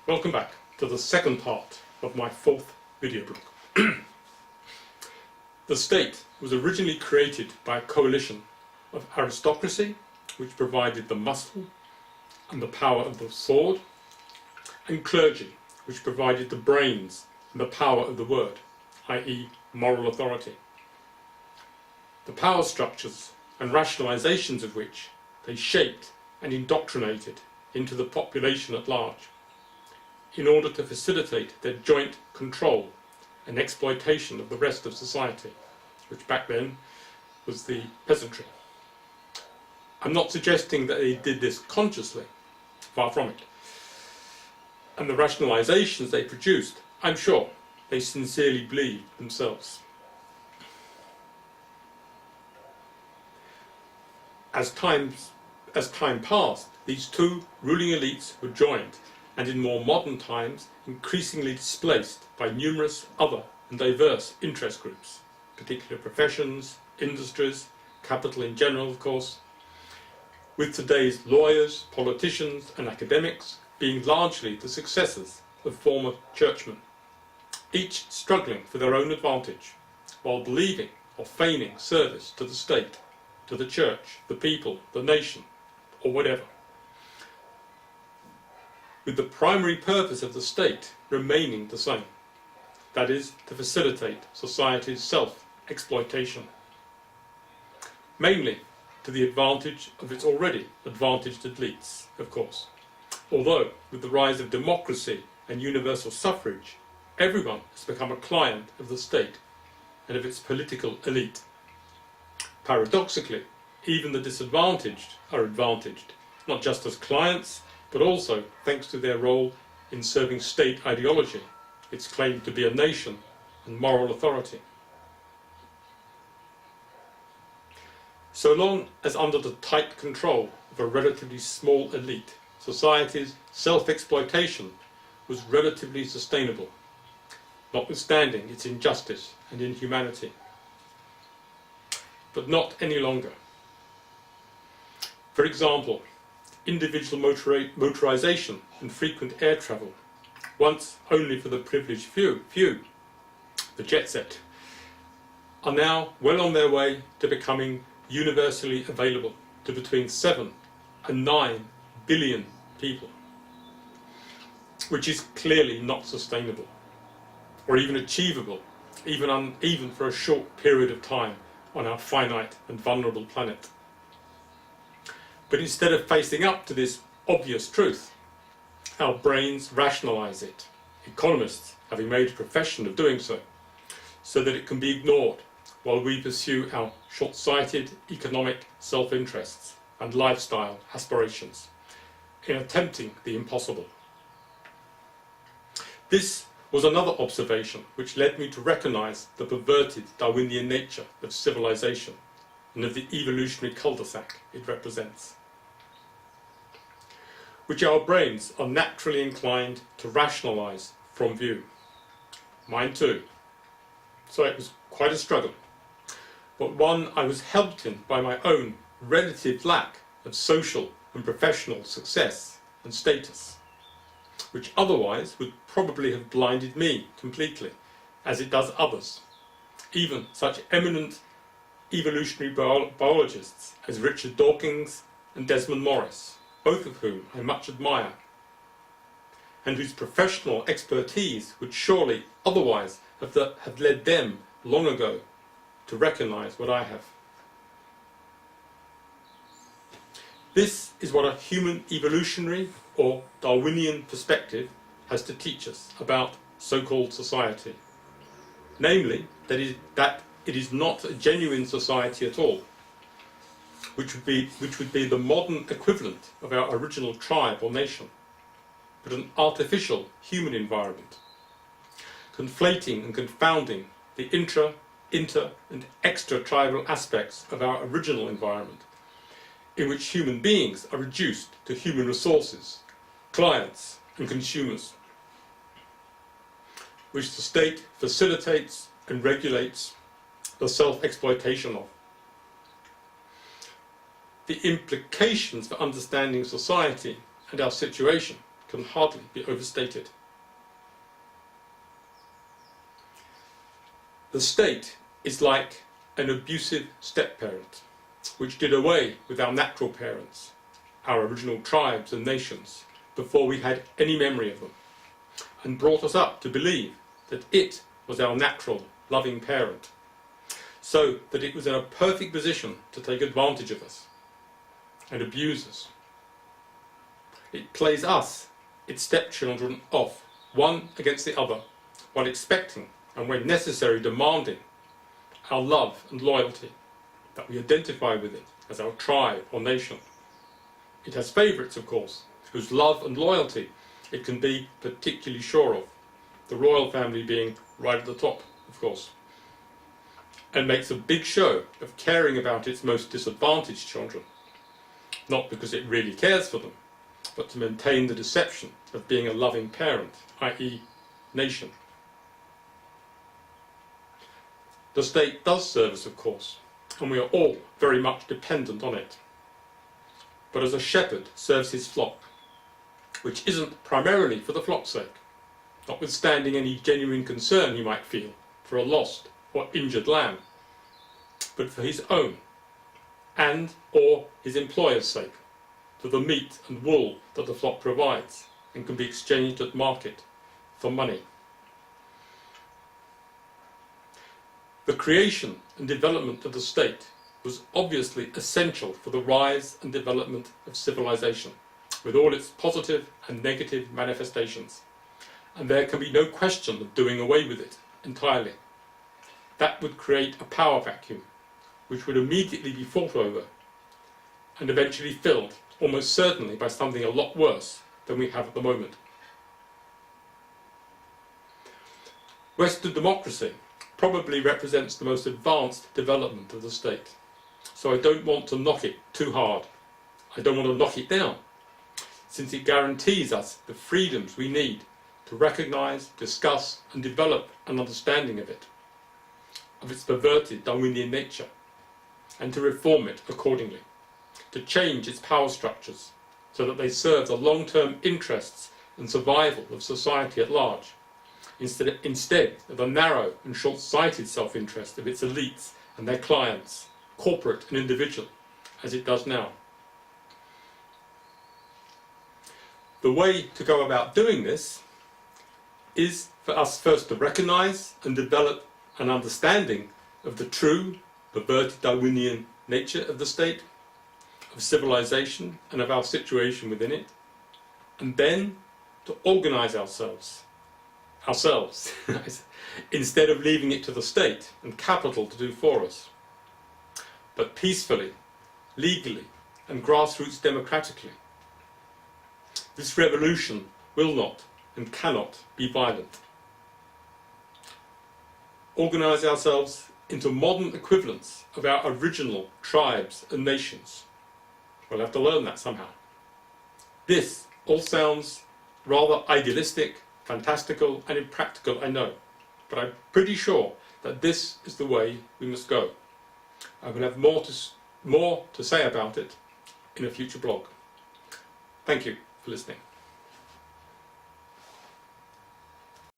Welcome back to the second part of my fourth video blog. The state was originally created by a coalition of aristocracy, which provided the muscle and the power of the sword, and clergy, which provided the brains and the power of the word, i.e. moral authority. The power structures and rationalizations of which they shaped and indoctrinated into the population at large, in order to facilitate their joint control and exploitation of the rest of society, which back then was the peasantry. I'm not suggesting that they did this consciously, far from it. And the rationalizations they produced, I'm sure they sincerely believed themselves. As time passed, these two ruling elites were joined, and in more modern times increasingly displaced by numerous other and diverse interest groups, particular professions, industries, capital in general, of course, with today's lawyers, politicians and academics being largely the successors of former churchmen, each struggling for their own advantage, while believing or feigning service to the state, to the church, the people, the nation, or whatever, with the primary purpose of the state remaining the same, that is, to facilitate society's self-exploitation, mainly to the advantage of its already advantaged elites, of course. Although, with the rise of democracy and universal suffrage, everyone has become a client of the state and of its political elite. Paradoxically, even the disadvantaged are advantaged, not just as clients, but also thanks to their role in serving state ideology, its claim to be a nation and moral authority. So long as under the tight control of a relatively small elite, society's self-exploitation was relatively sustainable, notwithstanding its injustice and inhumanity. But not any longer. For example, individual motorization and frequent air travel, once only for the privileged few, the jet set, are now well on their way to becoming universally available to between 7 and 9 billion people, which is clearly not sustainable or even achievable, even for a short period of time on our finite and vulnerable planet. But instead of facing up to this obvious truth, our brains rationalize it, economists having made a profession of doing so that it can be ignored while we pursue our short-sighted economic self-interests and lifestyle aspirations in attempting the impossible. This was another observation which led me to recognize the perverted Darwinian nature of civilization and of the evolutionary cul-de-sac it represents, which our brains are naturally inclined to rationalize from view. Mine too. So it was quite a struggle, but one I was helped in by my own relative lack of social and professional success and status, which otherwise would probably have blinded me completely, as it does others, even such eminent evolutionary biologists as Richard Dawkins and Desmond Morris, both of whom I much admire, and whose professional expertise would surely otherwise have led them long ago to recognize what I have. This is what a human evolutionary or Darwinian perspective has to teach us about so-called society, namely that it is not a genuine society at all, which would be the modern equivalent of our original tribe or nation, but an artificial human environment, conflating and confounding the inter and extra-tribal aspects of our original environment, in which human beings are reduced to human resources, clients and consumers, which the state facilitates and regulates the self-exploitation of. The implications for understanding society and our situation can hardly be overstated. The state is like an abusive step-parent, which did away with our natural parents, our original tribes and nations, before we had any memory of them, and brought us up to believe that it was our natural, loving parent, so that it was in a perfect position to take advantage of us and abuse us. It plays us, its stepchildren, off, one against the other, while expecting, and when necessary demanding, our love and loyalty, that we identify with it as our tribe or nation. It has favourites, of course, whose love and loyalty it can be particularly sure of, the royal family being right at the top, of course, and makes a big show of caring about its most disadvantaged children, not because it really cares for them, but to maintain the deception of being a loving parent, i.e. nation. The state does serve us, of course, and we are all very much dependent on it. But as a shepherd serves his flock, which isn't primarily for the flock's sake, notwithstanding any genuine concern he might feel for a lost or injured lamb, but for his own and or his employer's sake, for the meat and wool that the flock provides and can be exchanged at market for money. The creation and development of the state was obviously essential for the rise and development of civilization, with all its positive and negative manifestations, and there can be no question of doing away with it entirely. That would create a power vacuum, which would immediately be fought over, and eventually filled, almost certainly, by something a lot worse than we have at the moment. Western democracy probably represents the most advanced development of the state, so I don't want to knock it too hard. I don't want to knock it down, since it guarantees us the freedoms we need to recognise, discuss and develop an understanding of it, of its perverted Darwinian nature, and to reform it accordingly, to change its power structures so that they serve the long-term interests and survival of society at large, instead of the narrow and short-sighted self-interest of its elites and their clients, corporate and individual, as it does now. The way to go about doing this is for us first to recognise and develop an understanding of the true, perverted Darwinian nature of the state, of civilization and of our situation within it, and then to organise ourselves, instead of leaving it to the state and capital to do for us, but peacefully, legally and grassroots democratically. This revolution will not and cannot be violent. Organise ourselves into modern equivalents of our original tribes and nations. We'll have to learn that somehow. This all sounds rather idealistic, fantastical and impractical, I know, but I'm pretty sure that this is the way we must go. I will have more to say about it in a future blog. Thank you for listening.